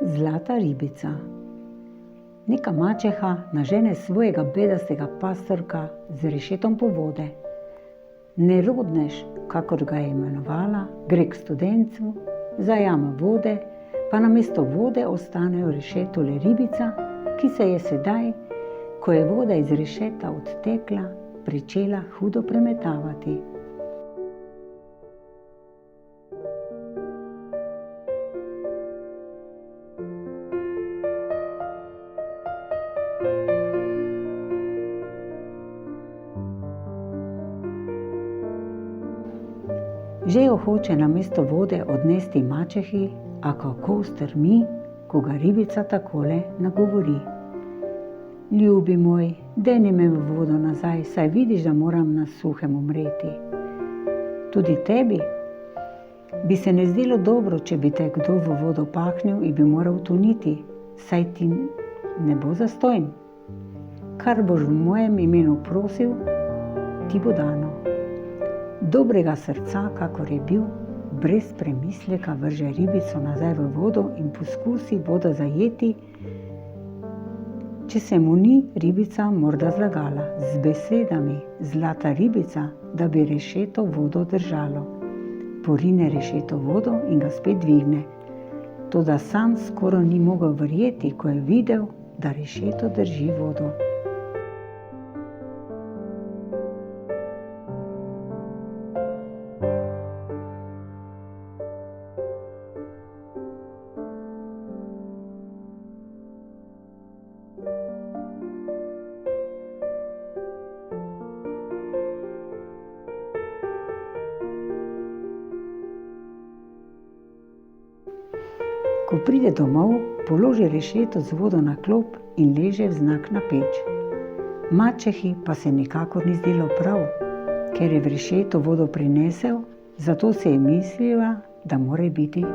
Zlata ribica. Neka mačeha nažene svojega bedastega pastorka z rešetom po vode. Nerodnež, kakor ga je imenovala, gre k studencu, zajame vode, pa namesto vode ostane v rešetu le ribica, ki se je sedaj, ko je voda iz rešeta odtekla, pričela hudo premetavati. Že jo hoče namesto vode odnesti mačehi, a kako strmi, ko ga ribica takole nagovori. Ljubi moj, deni me v vodo nazaj, saj vidiš, da moram na suhem umreti. Tudi tebi bi se ne zdelo dobro, če bi te kdo v vodo pahnil in bi moral toniti, saj ti ne bo zastonj. Kar boš v mojem imenu prosil, ti bo dano. Dobrega srca, kakor je bil, brez premisleka vrže ribico nazaj v vodo in poskusi vodo zajeti, če se mu ni ribica morda zlagala z besedami zlata ribica, da bi rešeto vodo držalo. Porine rešeto vodo in ga spet dvigne. Toda sam skoraj ni mogel verjeti, ko je videl, da rešeto drži vodo. Ko pride domov, položi rešeto z vodo na klop in leže vznak na peč. Mačehi pa se nikakor ni zdelo prav, ker je v rešeto vodo prinesel, zato se je mislila, da mora biti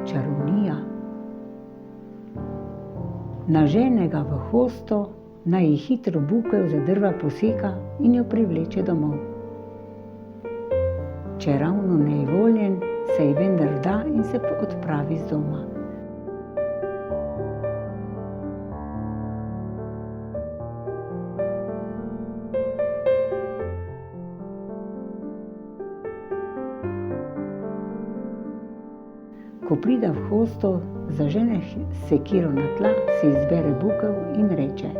čarovnija. Nažene ga v hosto, naj ji hitro bukev za drva poseka in jo privleče domov. Čeravno nejevoljen, se ji vendar da in se odpravi z doma. Ko pride v hosto, zažene sekiro na tla, si izbere bukev in reče: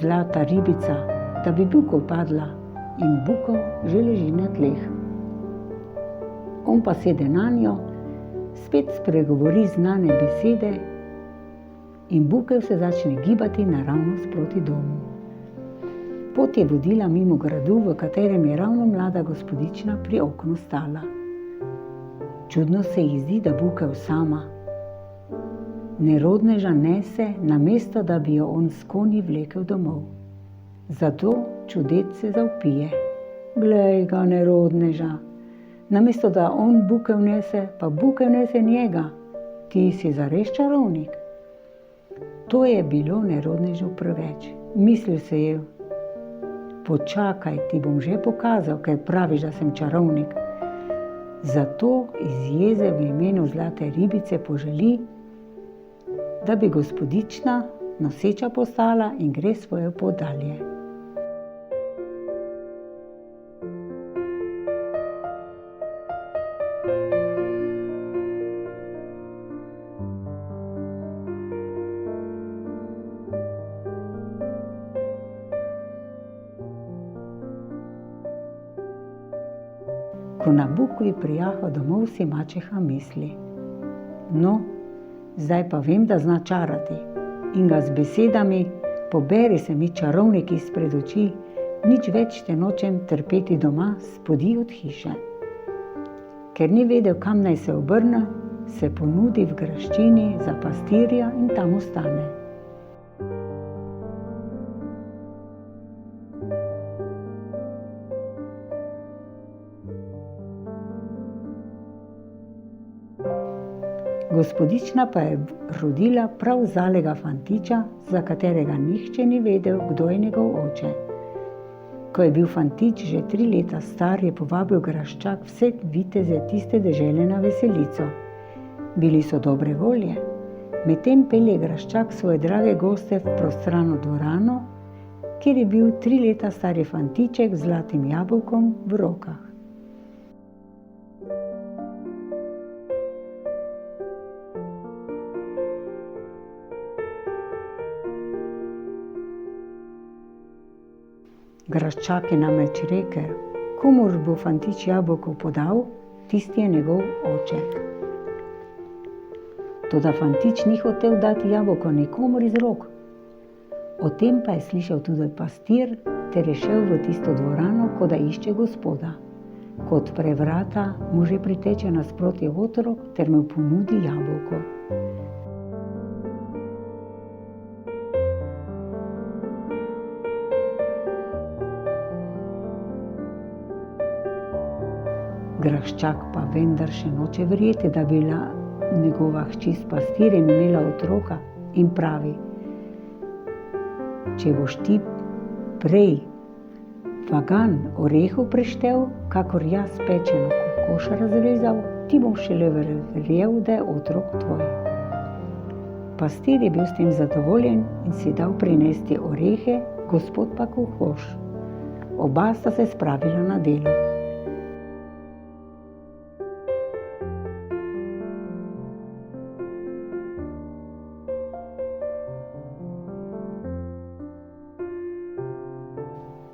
Zlata ribica, da bi bukev padla, in bukev že leži na tleh. On pa sede nanjo, spet spregovori znane besede in bukev se začne gibati naravnost proti domu. Pot je vodila mimo gradu, v katerem je ravno mlada gospodična pri oknu stala. Čudno se ji zdi, da bukev sama. Nerodneža nese, namesto da bi jo on s konji vlekel domov. Zato čudet se zavpije: Glej ga, nerodneža! Namesto da on bukev nese, pa bukev nese njega. Ti si zares čarovnik. To je bilo nerodnežu preveč. Mislil se je: počakaj, ti bom že pokazal, ker praviš, da sem čarovnik. Zato iz jeze v imenu zlate ribice poželi, da bi gospodična noseča postala in gre svojo pot dalje. Ko na bukvi prijaha domov, si mačeha misli: No, zdaj pa vem, da zna čarati. In ga z besedami: Poberi se mi, čarovnik, izpred oči, nič več te nočem trpeti doma, spodi od hiše. Ker ni vedel, kam naj se obrne, se ponudi v graščini za pastirja in tam ostane. Gospodična pa je rodila prav zalega fantiča, za katerega nihče ni vedel, kdo je njegov oče. Ko je bil fantič že 3 leta star, je povabil graščak vse viteze tiste dežele na veselico. Bili so dobre volje. Medtem pelje graščak svoje drage goste v prostrano dvorano, kjer je bil 3 leta stari fantiček z zlatim jabolkom v rokah. Graščak je namreč rekel, komur bo fantič jabolko podal, tisti je njegov oče. Toda fantič ni hotel dati jabolko nikomur iz rok. O tem pa je slišal tudi pastir, ter je šel v tisto dvorano, kot da išče gospoda. Ko odpre vrata, mu že priteče nasproti otrok, ter mu ponudi jabolko. Graščak pa vendar še noče verjeti, da bi bila njegova hči s pastirjem imela otroka in pravi: če boš ti prej vagan orehov preštel, kakor jaz pečeno kokoša razrezal, ti bom šele verjel, da je otrok tvoj. Pastir je bil s tem zadovoljen in si dal prinesti orehe, gospod pa kokoš. Oba sta se spravila na delo.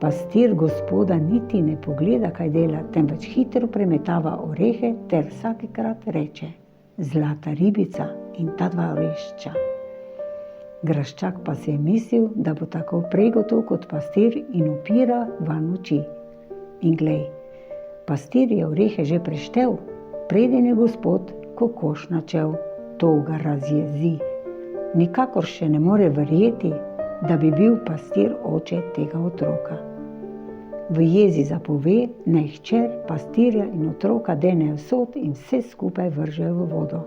Pastir gospoda niti ne pogleda, kaj dela, temveč hitro premetava orehe ter vsakekrat reče: zlata ribica in ta 2 orešča. Graščak pa si je mislil, da bo tako prej gotov kot pastir in upira van oči. In glej, pastir je orehe že preštel, preden je gospod kokoš načel. To ga razjezi. Nikakor še ne more verjeti, da bi bil pastir oče tega otroka. V jezi zapove, naj hčer pastirja in otroka denejo v sod in vse skupaj vržejo v vodo.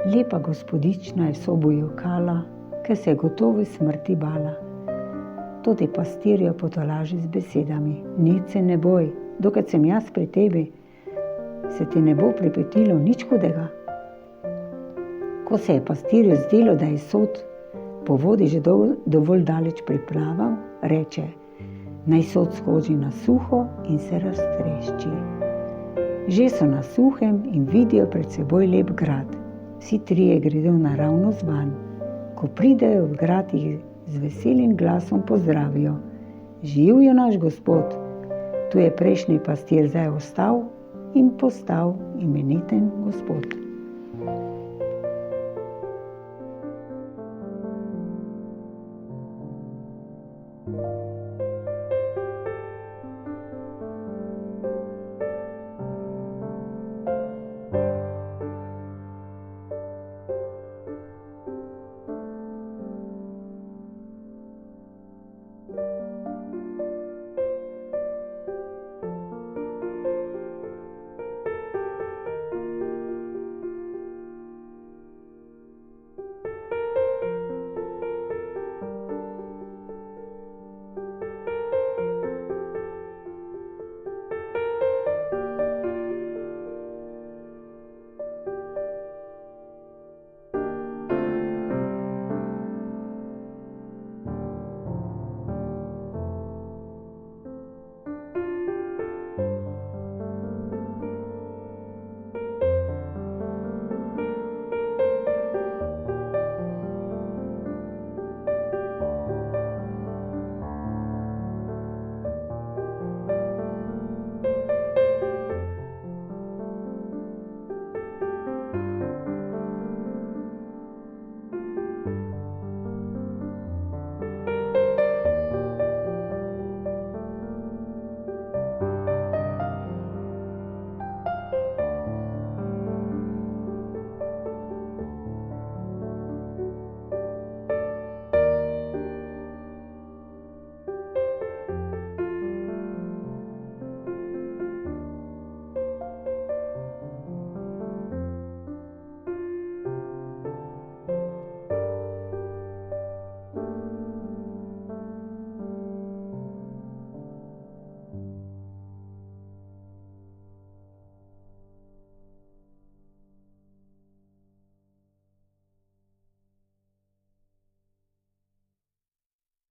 Lepa gospodična je v sobo jokala, ker se je gotovo smrti bala. Tudi pastir jo potolaži z besedami: nič se ne boj, dokler sem jaz pri tebi, se ti ne bo pripetilo nič hudega. Ko se je pastirju zdelo, da je sod po vodi že dovolj daleč priplaval, reče: naj sod schodži na suho in se raztrešči. Že so na suhem in vidijo pred seboj lep grad. Vsi 3 gredo naravnost vanj. Ko pridejo v grad, jih z veselim glasom pozdravijo: živjo naš gospod, tu je prejšnji pastir zdaj ostal in postal imeniten gospod.